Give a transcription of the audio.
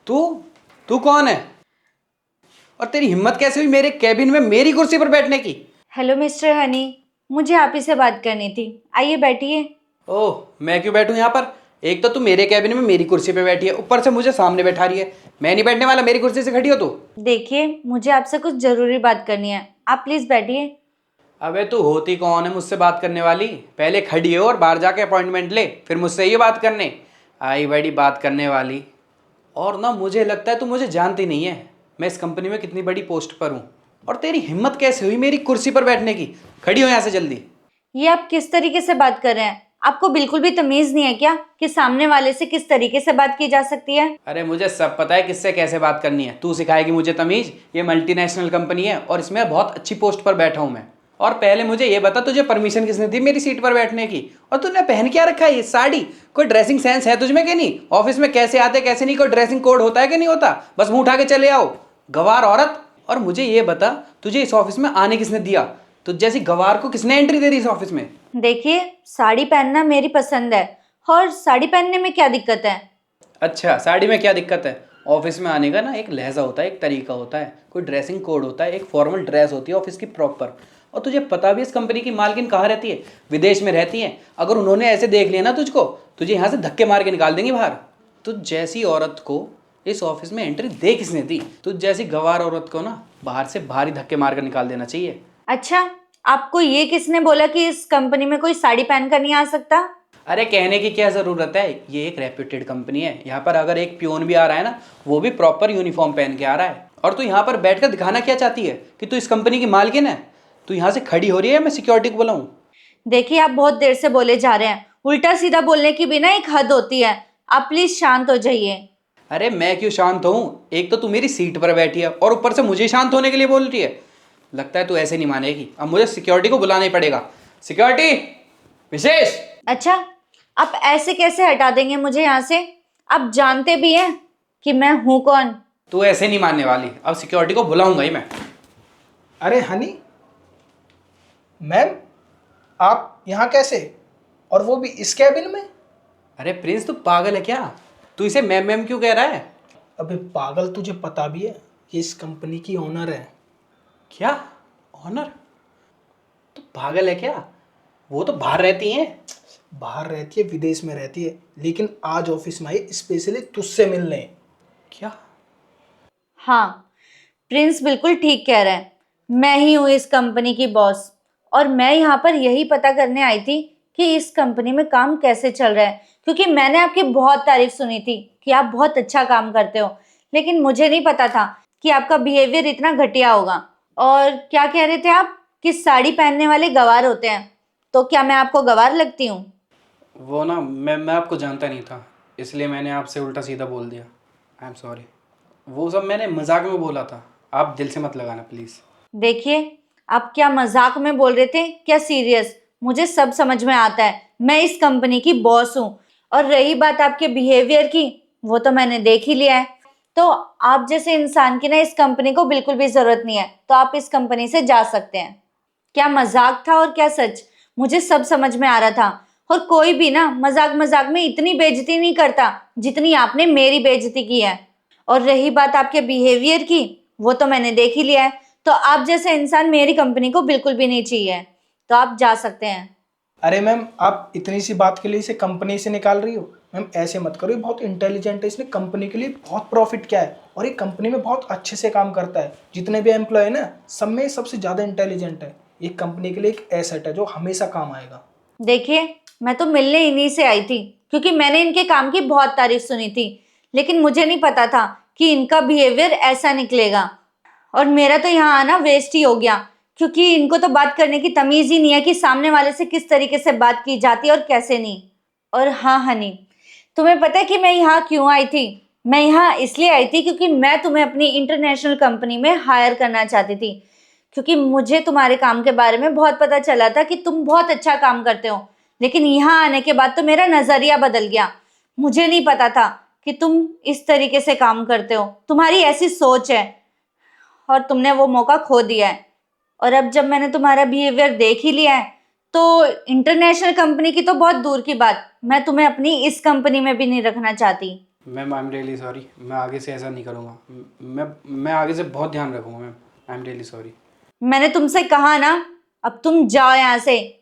तू तू कौन है और तेरी हिम्मत कैसे हुई मेरे कैबिन में मेरी कुर्सी पर बैठने की? हेलो मिस्टर हनी, मुझे आप ही से बात करनी थी। आइए बैठिए। ओह, मैं क्यों बैठूं यहाँ पर? एक तो तू मेरे कैबिन में मेरी कुर्सी पे बैठी है, ऊपर से मुझे सामने बैठा रही है। मैं नहीं बैठने वाला, मेरी कुर्सी से खड़ी हो तू। देखिए, मुझे आपसे कुछ ज़रूरी बात करनी है, आप प्लीज़ बैठिए। अबे तू होती कौन है मुझसे बात करने वाली? पहले खड़ी हो और बाहर जाके अपॉइंटमेंट ले, फिर मुझसे ये बात करने आई बड़ी बात करने वाली। और ना मुझे लगता है तू मुझे जानती नहीं है, मैं इस कंपनी में कितनी बड़ी पोस्ट पर हूँ। और तेरी हिम्मत कैसे हुई मेरी कुर्सी पर बैठने की? खड़ी हो यहाँ से जल्दी। ये आप किस तरीके से बात कर रहे हैं? आपको बिल्कुल भी तमीज़ नहीं है क्या कि सामने वाले से किस तरीके से बात की जा सकती है? अरे मुझे सब पता है किससे कैसे बात करनी है, तू सिखाएगी मुझे तमीज? ये मल्टीनेशनल कंपनी है और इसमें बहुत अच्छी पोस्ट पर बैठा हूं मैं। और पहले मुझे ये बता, तुझे परमिशन किसने दी मेरी सीट पर बैठने की? और तूने पहन क्या रखा है ये साड़ी? कोई ड्रेसिंग सेंस है तुझमें कि नहीं? ऑफिस में कैसे आते कैसे नहीं, कोई ड्रेसिंग कोड होता है कि नहीं होता? बस मुंह उठा के चले आओ, गवार औरत। और मुझे ये बता, तुझे इस ऑफिस में आने किसने दिया? तुझ जैसी गवार को किसने एंट्री दे दी इस ऑफिस में? देखिए, साड़ी पहनना मेरी पसंद है और साड़ी पहनने में क्या दिक्कत है? अच्छा, साड़ी में क्या दिक्कत है? ऑफिस में आने का ना एक लहजा होता है, एक तरीका होता है, कोई ड्रेसिंग कोड होता है, एक फॉर्मल ड्रेस होती है ऑफिस की प्रॉपर। और तुझे पता भी इस कंपनी की मालकिन कहाँ रहती है? विदेश में रहती है। अगर उन्होंने ऐसे देख लिया ना तुझको, तुझे यहाँ से धक्के मार के निकाल देंगी बाहर। तुझ जैसी औरत को इस ऑफिस में एंट्री दे किसने दी? तुझ जैसी गवार औरत को ना बाहर से भारी धक्के मार कर निकाल देना चाहिए। अच्छा, आपको ये किसने बोला कि इस कंपनी में कोई साड़ी पहन कर नहीं आ सकता? अरे कहने की क्या ज़रूरत है, ये एक रेप्यूटेड कंपनी है। यहाँ पर अगर एक पियोन भी आ रहा है ना, वो भी प्रॉपर यूनिफॉर्म पहन के आ रहा है। और तू यहाँ पर बैठकर दिखाना क्या चाहती है कि तू इस कंपनी की मालकिन है? तू यहाँ से खड़ी हो रही है, मैं सिक्योरिटी को बुलाऊं? देखिए, आप बहुत देर से बोले जा रहे हैं। उल्टा सीधा बोलने की भी ना एक हद होती है। आप प्लीज शांत हो जाइए। अरे मैं क्यों शांत हूँ? एक तो तू मेरी सीट पर बैठी है और ऊपर से मुझे शांत होने के लिए बोल रही है। लगता है तू ऐसे नहीं मानेगी, अब मुझे सिक्योरिटी को बुलाना ही पड़ेगा। सिक्योरिटी विशेष। अच्छा, आप ऐसे कैसे हटा देंगे मुझे यहाँ से? आप जानते भी हैं कि मैं हूँ कौन? तू ऐसे नहीं मानने वाली, अब सिक्योरिटी को बुलाऊंगा ही मैं। अरे हनी मैम, आप यहाँ कैसे? और वो भी इस कैबिन में? अरे प्रिंस, तू पागल है क्या? तू इसे मैम मैम क्यों कह रहा है? अबे पागल, तुझे पता भी है ये इस कंपनी की ओनर है। क्या? ऑनर? तू पागल है क्या? वो तो बाहर रहती हैं। बाहर रहती है, विदेश में रहती है, लेकिन आज ऑफिस में आई स्पेशली तुझसे मिलने। क्या? हाँ, प्रिंस बिल्कुल ठीक कह रहा है। मैं ही हूँ इस कंपनी की बॉस और मैं यहाँ पर यही पता करने आई थी कि इस कंपनी में काम कैसे चल रहा है, क्योंकि मैंने आपकी बहुत तारीफ सुनी थी कि आप बहुत अच्छा काम करते हो। लेकिन मुझे नहीं पता था कि आपका बिहेवियर इतना घटिया होगा। और क्या कह रहे थे आप कि साड़ी पहनने वाले गवार होते हैं? तो क्या मैं आपको गवार लगती हूँ? वो ना मैं आपको जानता नहीं था, इसलिए मैंने आपसे उल्टा सीधा बोल दिया। I am sorry. वो सब मैंने मजाक में बोला था, आप दिल से मत लगाना प्लीज़। देखिए, आप क्या मजाक में बोल रहे थे क्या सीरियस? मुझे सब समझ में आता है, मैं इस कंपनी की बॉस हूँ। और रही बात आपके बिहेवियर की, वो तो मैंने देख ही लिया है। तो आप जैसे इंसान की ना इस कंपनी को बिल्कुल भी जरूरत नहीं है, तो आप इस कंपनी से जा सकते हैं। क्या मजाक था और क्या सच, मुझे सब समझ में आ रहा था। और कोई भी ना मजाक मजाक में इतनी बेइज्जती नहीं करता जितनी आपने मेरी बेइज्जती की है। और रही बात आपके बिहेवियर की, वो तो मैंने देख ही लिया है। तो आप जैसे इंसान मेरी कंपनी को बिल्कुल भी नहीं चाहिए, तो आप जा सकते हैं। अरे मैम, आप इतनी सी बात के लिए इसे कंपनी से निकाल रही हो? मैम ऐसे मत करो, ये बहुत इंटेलिजेंट है, इसने कंपनी के लिए बहुत प्रॉफिट किया है और ये कंपनी में बहुत अच्छे से काम करता है। जितने भी एम्प्लॉय है ना, सब में सबसे ज़्यादा इंटेलिजेंट है। ये कंपनी के लिए एक एसेट है जो हमेशा काम आएगा। देखिए, मैं तो मिलने इन्हीं से आई थी क्योंकि मैंने इनके काम की बहुत तारीफ सुनी थी। लेकिन मुझे नहीं पता था कि इनका बिहेवियर ऐसा निकलेगा। और मेरा तो यहाँ आना वेस्ट ही हो गया, क्योंकि इनको तो बात करने की तमीज ही नहीं है कि सामने वाले से किस तरीके से बात की जाती है और कैसे नहीं। और हाँ हनी, तुम्हें पता है कि मैं यहाँ क्यों आई थी? मैं यहाँ इसलिए आई थी क्योंकि मैं तुम्हें अपनी इंटरनेशनल कंपनी में हायर करना चाहती थी। क्योंकि मुझे तुम्हारे काम के बारे में बहुत पता चला था कि तुम बहुत अच्छा काम करते हो। लेकिन यहाँ आने के बाद तो मेरा नजरिया बदल गया। मुझे नहीं पता था कि तुम इस तरीके से काम करते हो, तुम्हारी ऐसी सोच है। और तुमने वो मौका खो दिया है। और अब जब मैंने तुम्हारा बिहेवियर देख ही लिया है, तो इंटरनेशनल कंपनी की तो बहुत दूर की बात, मैं तुम्हें अपनी इस कंपनी में भी नहीं रखना चाहती। Ma'am I am really sorry, मैं आगे से ऐसा नहीं करूँगा। मैं आगे से बहुत ध्यान रखूँगा ma'am. I am really sorry. मैंने तुमसे कहा ना, अब तुम जाओ यहाँ से।